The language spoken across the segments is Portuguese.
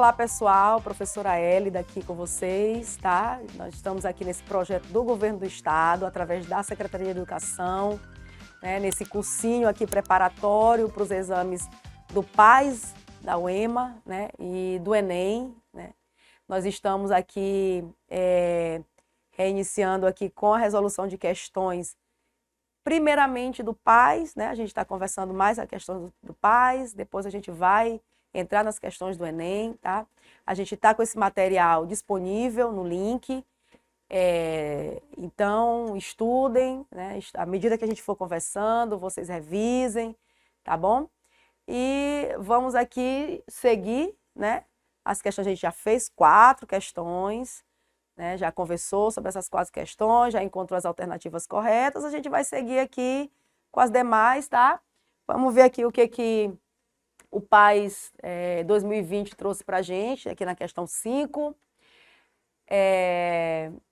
Olá, pessoal, professora Hélida aqui com vocês, tá? Nós estamos aqui nesse projeto do Governo do Estado, através da Secretaria de Educação, né, nesse cursinho aqui preparatório para os exames do PAS, da UEMA, né, e do Enem, né? Nós estamos aqui reiniciando aqui com a resolução de questões, primeiramente do PAS, né? A gente está conversando mais a questão do PAS, depois a gente vai entrar nas questões do Enem, tá? A gente está com esse material disponível no link, então estudem, né? À medida que a gente for conversando, vocês revisem, tá bom? E vamos aqui seguir, né? As questões a gente já fez 4 questões, né? Já conversou sobre essas 4 questões, já encontrou as alternativas corretas, a gente vai seguir aqui com as demais, tá? Vamos ver aqui o que o PAS 2020 trouxe para a gente, aqui na questão 5.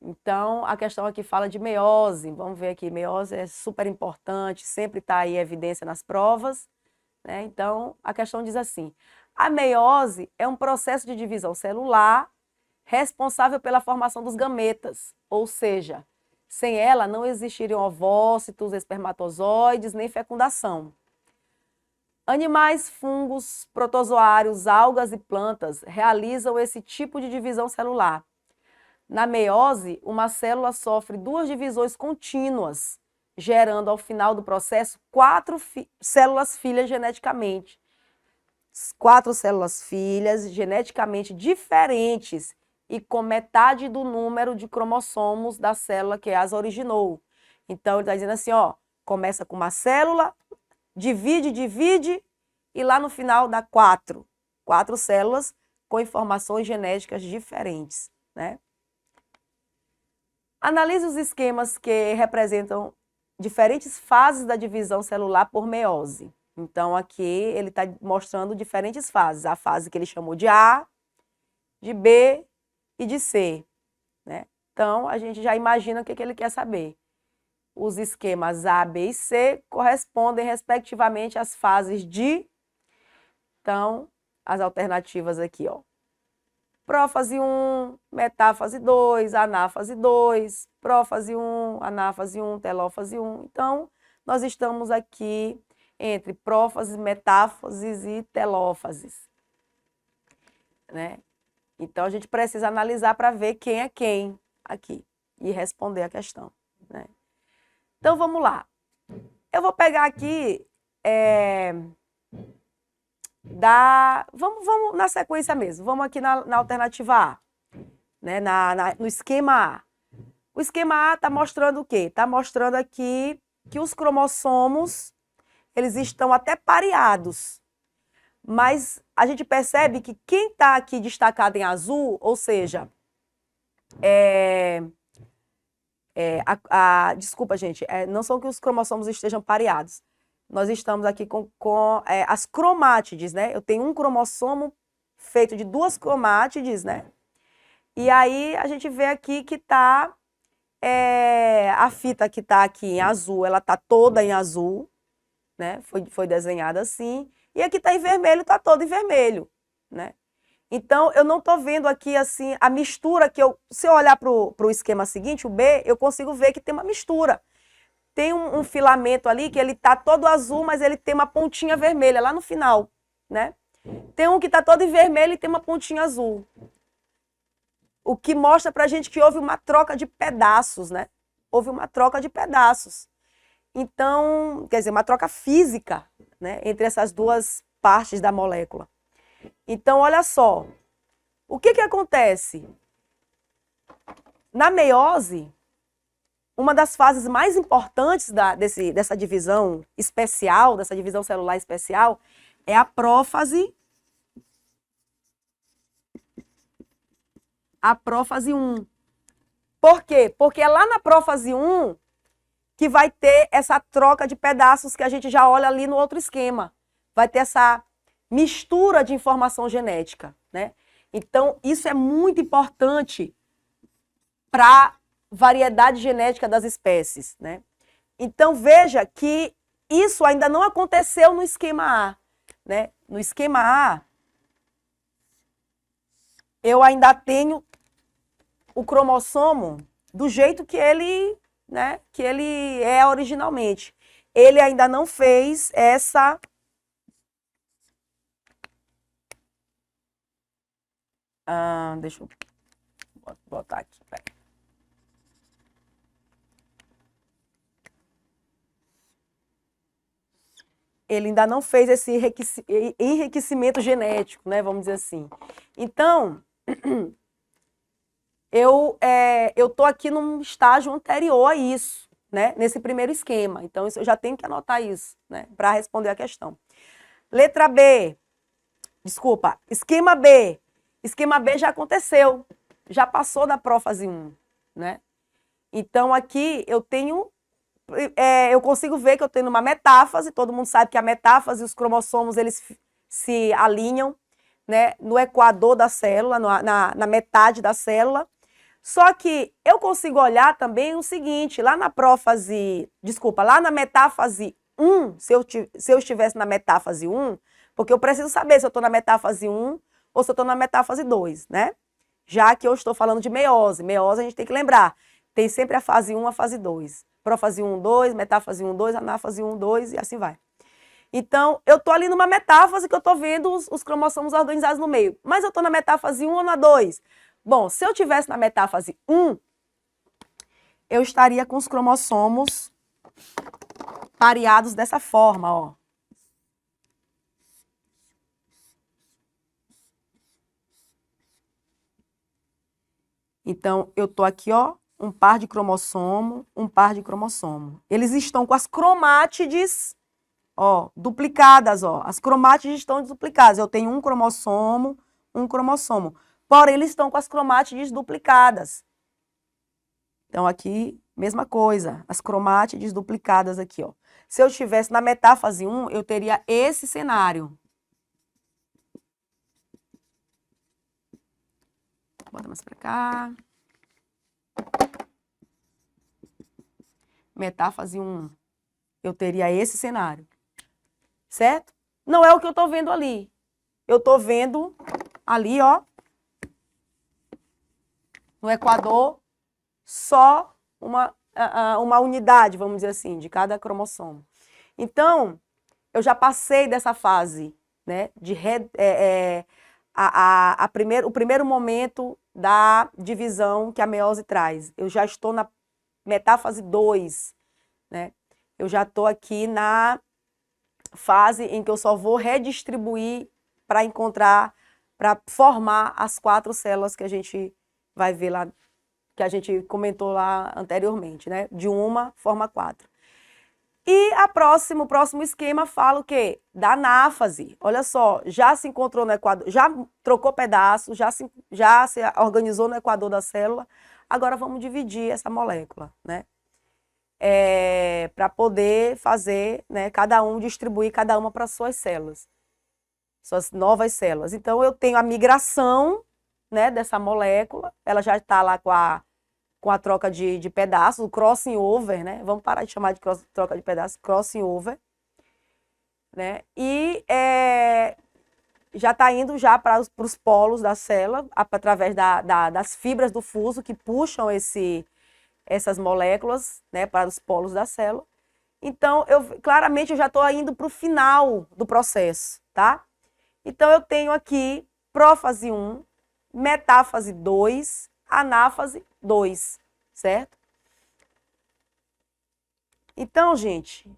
Então, a questão aqui fala de meiose. Vamos ver aqui, meiose é super importante, sempre está aí em evidência nas provas, né? Então, a questão diz assim: a meiose é um processo de divisão celular responsável pela formação dos gametas, ou seja, sem ela não existiriam ovócitos, espermatozoides, nem fecundação. Animais, fungos, protozoários, algas e plantas realizam esse tipo de divisão celular. Na meiose, uma célula sofre 2 divisões contínuas, gerando ao final do processo 4 células filhas geneticamente. 4 células filhas geneticamente diferentes e com metade do número de cromossomos da célula que as originou. Então, ele está dizendo assim, ó, começa com uma célula, divide, e lá no final dá 4 células com informações genéticas diferentes, né? Analise os esquemas que representam diferentes fases da divisão celular por meiose. Então, aqui ele está mostrando diferentes fases. A fase que ele chamou de A, de B e de C, né? Então, a gente já imagina o que ele quer saber. Os esquemas A, B e C correspondem, respectivamente, às fases de... Então, as alternativas aqui, ó. Prófase 1, metáfase 2, anáfase 2, prófase 1, anáfase 1, telófase 1. Então, nós estamos aqui entre prófases, metáfases e telófases, né? Então, a gente precisa analisar para ver quem é quem aqui e responder a questão, né? Então, vamos lá. Eu vou pegar aqui... Vamos na sequência mesmo. Vamos aqui na alternativa A, né? No esquema A. O esquema A está mostrando o quê? Está mostrando aqui que os cromossomos, eles estão até pareados. Mas a gente percebe que quem está aqui destacado em azul, ou seja, desculpa, gente, não são que os cromossomos estejam pareados. Nós estamos aqui com as cromátides, né? Eu tenho um cromossomo feito de 2 cromátides, né? E aí a gente vê aqui que tá a fita que tá aqui em azul, ela tá toda em azul, né? Foi desenhada assim. E aqui tá em vermelho, tá toda em vermelho, né? Então, eu não tô vendo aqui, assim, a mistura que se eu olhar pro esquema seguinte, o B, eu consigo ver que tem uma mistura. Tem um filamento ali que ele tá todo azul, mas ele tem uma pontinha vermelha lá no final, né? Tem um que tá todo em vermelho e tem uma pontinha azul. O que mostra pra gente que houve uma troca de pedaços, né? Houve uma troca de pedaços. Então, quer dizer, uma troca física, né? Entre essas 2 partes da molécula. Então, olha só. O que acontece? Na meiose, uma das fases mais importantes dessa divisão especial, dessa divisão celular especial, é a prófase. A prófase 1. Por quê? Porque é lá na prófase 1 que vai ter essa troca de pedaços que a gente já olha ali no outro esquema. Vai ter essa mistura de informação genética, né? Então, isso é muito importante para variedade genética das espécies, né? Então, veja que isso ainda não aconteceu no esquema A, né? No esquema A, eu ainda tenho o cromossomo do jeito que ele, né, que ele é originalmente. Ele ainda não fez essa... deixa eu botar aqui. Peraí. Ele ainda não fez esse enriquecimento genético, né? Vamos dizer assim. Então, eu tô aqui num estágio anterior a isso, né? Nesse primeiro esquema. Então, eu já tenho que anotar isso, né? Para responder a questão. Letra B. Desculpa. Esquema B. Esquema B já aconteceu. Já passou da prófase 1, né? Então, aqui eu tenho... eu consigo ver que eu tenho uma metáfase, todo mundo sabe que a metáfase e os cromossomos, eles se alinham, né, no equador da célula, na metade da célula. Só que eu consigo olhar também o seguinte, lá na metáfase 1, se eu estivesse na metáfase 1, porque eu preciso saber se eu estou na metáfase 1 ou se eu estou na metáfase 2, né? Já que eu estou falando de meiose. Meiose a gente tem que lembrar, tem sempre a fase 1 e a fase 2. Prófase 1, 2, metáfase 1, 2, anáfase 1, 2 e assim vai. Então, eu estou ali numa metáfase que eu estou vendo os cromossomos organizados no meio. Mas eu estou na metáfase 1 ou na 2? Bom, se eu estivesse na metáfase 1, eu estaria com os cromossomos pareados dessa forma, ó. Então, eu estou aqui, ó, um par de cromossomo, um par de cromossomo. Eles estão com as cromátides, ó, duplicadas, ó. As cromátides estão duplicadas. Eu tenho um cromossomo. Porém, eles estão com as cromátides duplicadas. Então, aqui, mesma coisa. As cromátides duplicadas aqui, ó. Se eu estivesse na metáfase 1, eu teria esse cenário. Bota mais para cá. Metáfase 1. Eu teria esse cenário. Certo? Não é o que eu estou vendo ali. Eu estou vendo ali, ó, no equador, só uma unidade, vamos dizer assim, de cada cromossomo. Então, eu já passei dessa fase, né, o primeiro momento da divisão que a meiose traz. Eu já estou na metáfase 2, né? Eu já estou aqui na fase em que eu só vou redistribuir para encontrar, para formar as 4 células que a gente vai ver lá, que a gente comentou lá anteriormente, né? De uma, forma 4. E o próximo esquema fala o quê? Da anáfase. Olha só, já se encontrou no equador, já trocou pedaço, já se organizou no equador da célula. Agora vamos dividir essa molécula, né? Para poder fazer, né, distribuir cada uma para suas células, suas novas células. Então, eu tenho a migração, né, dessa molécula, ela já está lá com a troca de pedaços, o crossing over, né? Vamos parar de chamar de troca de pedaços, crossing over, né? E já está indo já para os polos da célula, através das fibras do fuso que puxam essas moléculas, né, para os polos da célula. Então, claramente eu já estou indo para o final do processo, tá? Então, eu tenho aqui prófase 1, metáfase 2, anáfase 2, certo? Então, gente,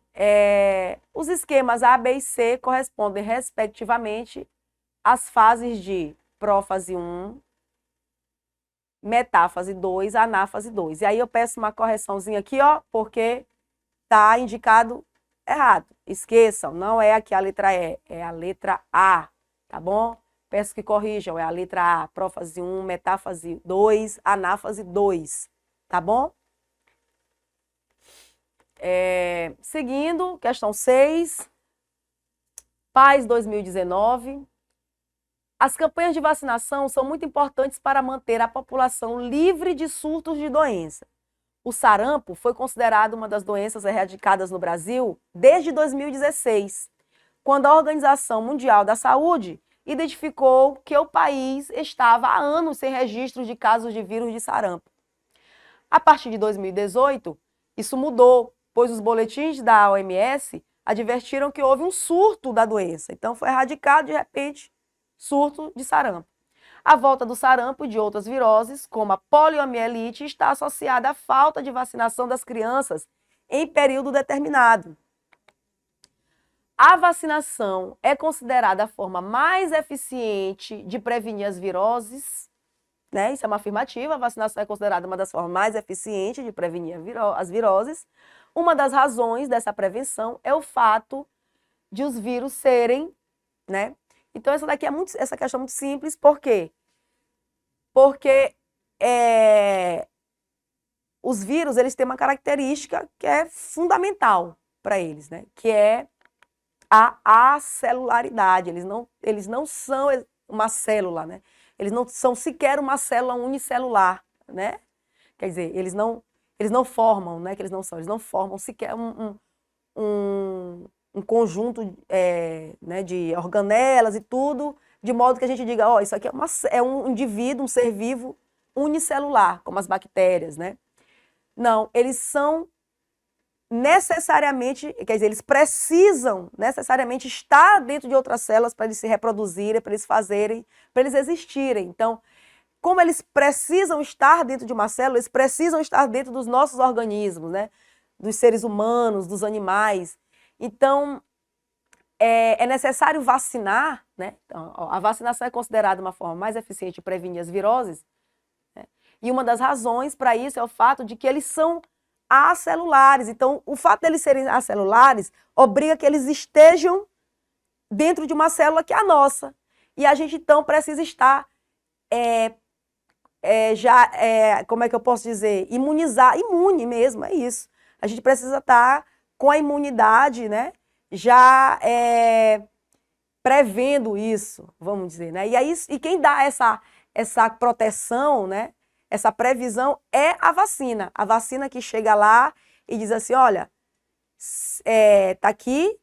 os esquemas A, B e C correspondem, respectivamente, às fases de prófase 1, metáfase 2, anáfase 2. E aí eu peço uma correçãozinha aqui, ó, porque tá indicado errado. Esqueçam, não é aqui a letra E, é a letra A, tá bom? Peço que corrijam, é a letra A, prófase 1, metáfase 2, anáfase 2, tá bom? Seguindo, questão 6, PAS 2019. As campanhas de vacinação são muito importantes para manter a população livre de surtos de doença. O sarampo foi considerado uma das doenças erradicadas no Brasil desde 2016, quando a Organização Mundial da Saúde identificou que o país estava há anos sem registros de casos de vírus de sarampo. A partir de 2018, isso mudou, pois os boletins da OMS advertiram que houve um surto da doença. Então, foi erradicado, de repente, surto de sarampo. A volta do sarampo e de outras viroses, como a poliomielite, está associada à falta de vacinação das crianças em período determinado. A vacinação é considerada a forma mais eficiente de prevenir as viroses, né? Isso é uma afirmativa, a vacinação é considerada uma das formas mais eficientes de prevenir as viroses. Uma das razões dessa prevenção é o fato de os vírus serem, né? Então, essa questão é muito simples, por quê? Porque os vírus, eles têm uma característica que é fundamental para eles, né? Que é a acelularidade. Eles não são uma célula, né? Eles não são sequer uma célula unicelular, né? Quer dizer, eles não formam, né? Que eles não formam sequer um conjunto né, de organelas e tudo, de modo que a gente diga, ó, isso aqui é um indivíduo, um ser vivo unicelular, como as bactérias, né? Não, eles são necessariamente, quer dizer, eles precisam necessariamente estar dentro de outras células para eles se reproduzirem, para eles fazerem, para eles existirem. Então, como eles precisam estar dentro de uma célula, eles precisam estar dentro dos nossos organismos, né? Dos seres humanos, dos animais. Então, é necessário vacinar, né? Então, a vacinação é considerada uma forma mais eficiente de prevenir as viroses, né? E uma das razões para isso é o fato de que eles são acelulares. Então, o fato deles serem acelulares obriga que eles estejam dentro de uma célula que é a nossa. E a gente, então, precisa estar como é que eu posso dizer? Imune mesmo, é isso. A gente precisa estar com a imunidade, né? Já prevendo isso, vamos dizer, né? E quem dá essa proteção, né? Essa previsão é a vacina. A vacina que chega lá e diz assim, olha, tá aqui,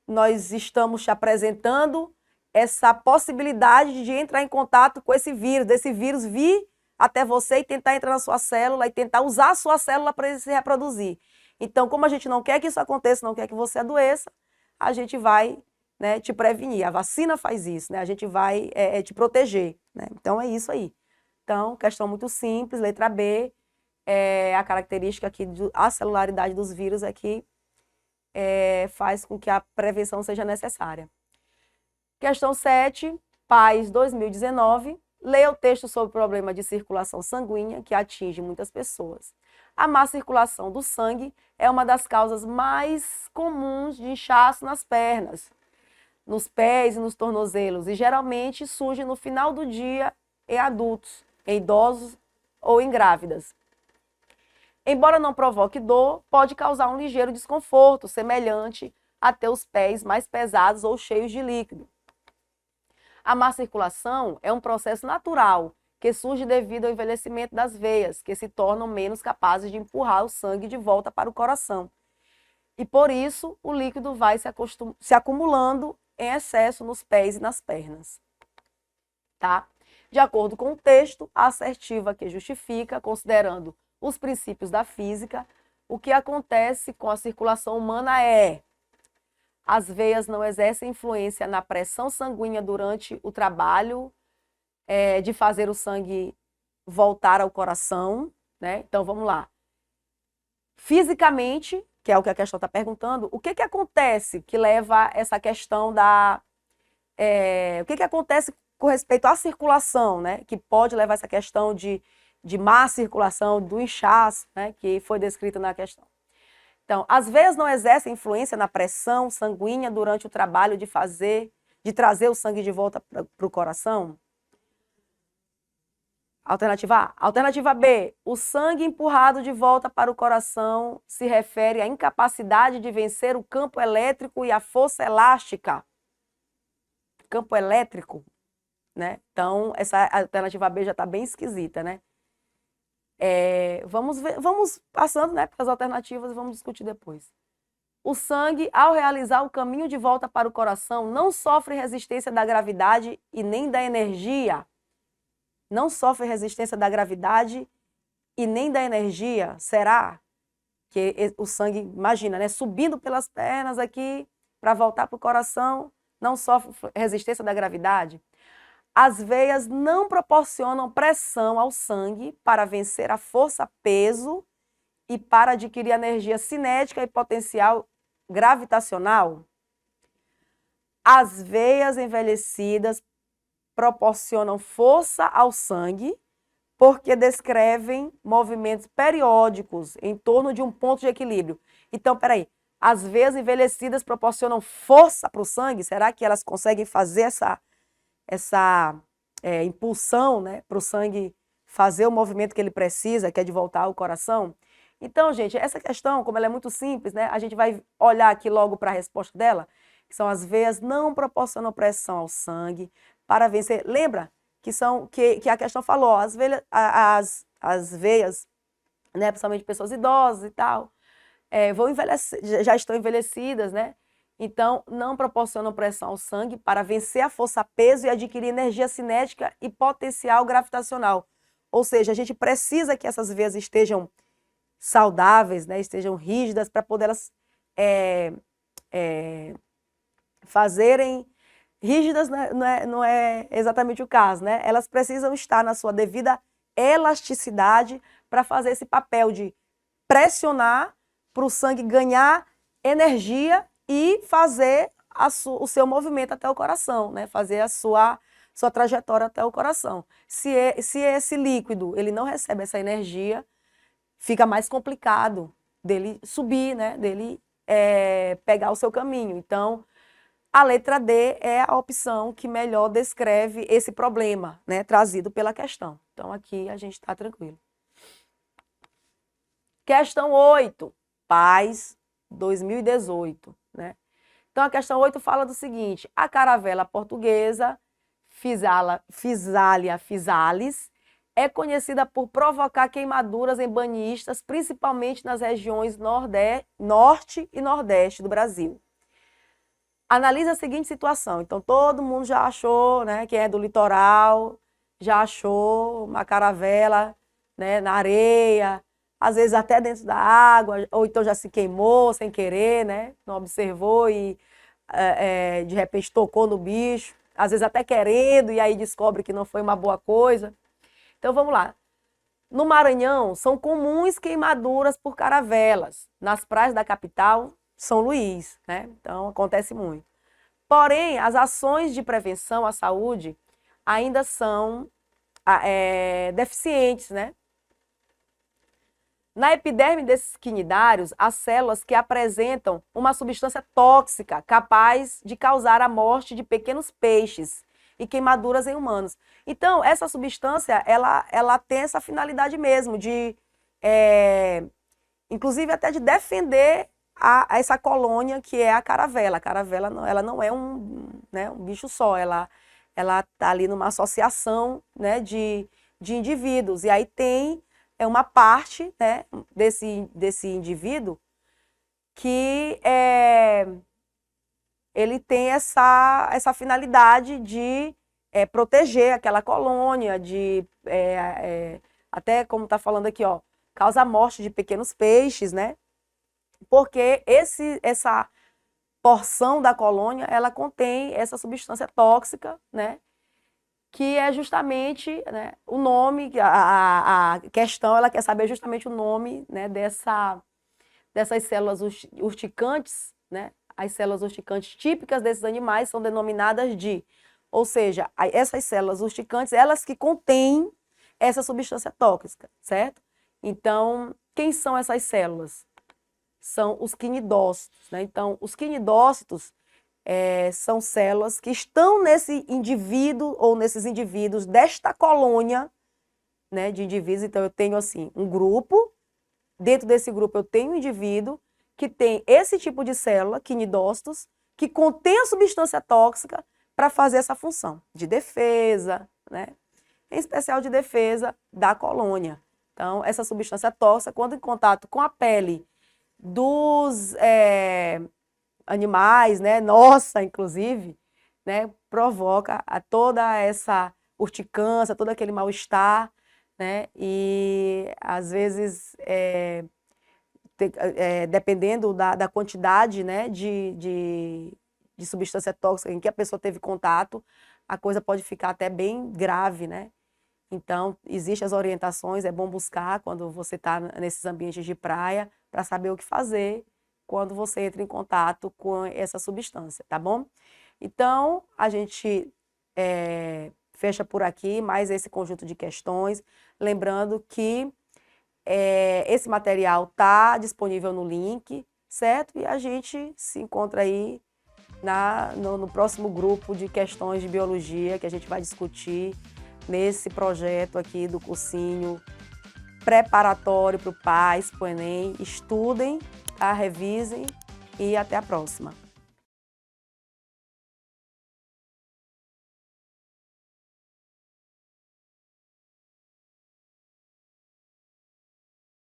nós estamos te apresentando essa possibilidade de entrar em contato com esse vírus, desse vírus vir até você e tentar entrar na sua célula e tentar usar a sua célula para ele se reproduzir. Então, como a gente não quer que isso aconteça, não quer que você adoeça, a gente vai, né, te prevenir. A vacina faz isso, né? A gente vai te proteger, né? Então, é isso aí. Então, questão muito simples, letra B, a característica aqui da celularidade dos vírus é que faz com que a prevenção seja necessária. Questão 7, PAIS 2019, leia o texto sobre o problema de circulação sanguínea que atinge muitas pessoas. A má circulação do sangue é uma das causas mais comuns de inchaço nas pernas, nos pés e nos tornozelos, e geralmente surge no final do dia em adultos, em idosos ou em grávidas. Embora não provoque dor, pode causar um ligeiro desconforto, semelhante a ter os pés mais pesados ou cheios de líquido. A má circulação é um processo natural que surge devido ao envelhecimento das veias, que se tornam menos capazes de empurrar o sangue de volta para o coração. E por isso, o líquido vai se acumulando em excesso nos pés e nas pernas. Tá? De acordo com o texto, a assertiva que justifica, considerando os princípios da física, o que acontece com a circulação humana é: as veias não exercem influência na pressão sanguínea durante o trabalho de fazer o sangue voltar ao coração, né? Então, vamos lá. Fisicamente, que é o que a questão está perguntando, o que acontece que leva essa questão da... o que acontece com respeito à circulação, né? Que pode levar essa questão de má circulação, do inchaço, né? Que foi descrito na questão. Então, as veias não exercem influência na pressão sanguínea durante o trabalho de trazer o sangue de volta para o coração? Alternativa A. Alternativa B. O sangue empurrado de volta para o coração se refere à incapacidade de vencer o campo elétrico e a força elástica. Campo elétrico, né? Então, essa alternativa B já está bem esquisita, né? Vamos passando, né, para as alternativas e vamos discutir depois. O sangue, ao realizar o caminho de volta para o coração, não sofre resistência da gravidade e nem da energia. Não sofre resistência da gravidade e nem da energia. Será que o sangue, imagina, né, subindo pelas pernas aqui para voltar para o coração, não sofre resistência da gravidade? As veias não proporcionam pressão ao sangue para vencer a força-peso e para adquirir energia cinética e potencial gravitacional. As veias envelhecidas proporcionam força ao sangue porque descrevem movimentos periódicos em torno de um ponto de equilíbrio. Então, peraí, as veias envelhecidas proporcionam força para o sangue? Será que elas conseguem fazer essa impulsão, né, para o sangue fazer o movimento que ele precisa, que é de voltar ao coração? Então, gente, essa questão, como ela é muito simples, né, a gente vai olhar aqui logo para a resposta dela, que são as veias não proporcionam pressão ao sangue para vencer. Lembra que a questão falou, as veias, né, principalmente pessoas idosas e tal, vão envelhecer, já estão envelhecidas, né? Então, não proporcionam pressão ao sangue para vencer a força-peso e adquirir energia cinética e potencial gravitacional. Ou seja, a gente precisa que essas veias estejam saudáveis, né, estejam rígidas para poder elas fazerem rígidas, não é exatamente o caso, né? Elas precisam estar na sua devida elasticidade para fazer esse papel de pressionar para o sangue ganhar energia e fazer o seu movimento até o coração, né? Fazer a sua trajetória até o coração. Se esse líquido ele não recebe essa energia, fica mais complicado dele subir, né? Dele pegar o seu caminho. Então, a letra D é a opção que melhor descreve esse problema, né, trazido pela questão. Então, aqui a gente está tranquilo. Questão 8, Paz, 2018. Né? Então, a questão 8 fala do seguinte: a caravela portuguesa, Physalia physalis, é conhecida por provocar queimaduras em banhistas, principalmente nas regiões norte e nordeste do Brasil. Analisa a seguinte situação. Então, todo mundo já achou, né, quem é do litoral, já achou uma caravela, né, na areia, às vezes até dentro da água, ou então já se queimou sem querer, né, não observou e de repente tocou no bicho, às vezes até querendo, e aí descobre que não foi uma boa coisa. Então, vamos lá. No Maranhão, são comuns queimaduras por caravelas. Nas praias da capital, São Luís, né? Então, acontece muito. Porém, as ações de prevenção à saúde ainda são deficientes, né? Na epiderme desses quinidários, há células que apresentam uma substância tóxica capaz de causar a morte de pequenos peixes e queimaduras em humanos. Então, essa substância, ela tem essa finalidade mesmo de, inclusive até de defender essa colônia que é a caravela. A caravela ela não é um bicho só, ela está ali numa associação, né, de indivíduos. E aí tem uma parte, né, desse indivíduo que ele tem essa finalidade de proteger aquela colônia, de até como está falando aqui, ó, causa a morte de pequenos peixes, né? Porque essa porção da colônia, ela contém essa substância tóxica, né? Que é justamente, né, o nome, a questão, ela quer saber justamente o nome, né, dessas células urticantes, né? As células urticantes típicas desses animais são denominadas de, ou seja, essas células urticantes, elas que contêm essa substância tóxica, certo? Então, quem são essas células? São os quinidócitos, né? Então, os quinidócitos são células que estão nesse indivíduo ou nesses indivíduos desta colônia, né, de indivíduos. Então, eu tenho assim um grupo, dentro desse grupo eu tenho um indivíduo que tem esse tipo de célula, quinidócitos, que contém a substância tóxica para fazer essa função de defesa, né? Em especial de defesa da colônia. Então, essa substância tóxica, quando em contato com a pele dos animais, né? Nossa, inclusive, né? Provoca toda essa urticância, todo aquele mal-estar, né? E às vezes, dependendo da quantidade, né, de substância tóxica em que a pessoa teve contato, a coisa pode ficar até bem grave, né? Então, existem as orientações, é bom buscar quando você está nesses ambientes de praia, para saber o que fazer quando você entra em contato com essa substância, tá bom? Então, a gente fecha por aqui mais esse conjunto de questões, lembrando que esse material está disponível no link, certo? E a gente se encontra aí no próximo grupo de questões de biologia que a gente vai discutir nesse projeto aqui do cursinho preparatório para o PAS, para o Enem. Estudem, tá? Revisem e até a próxima.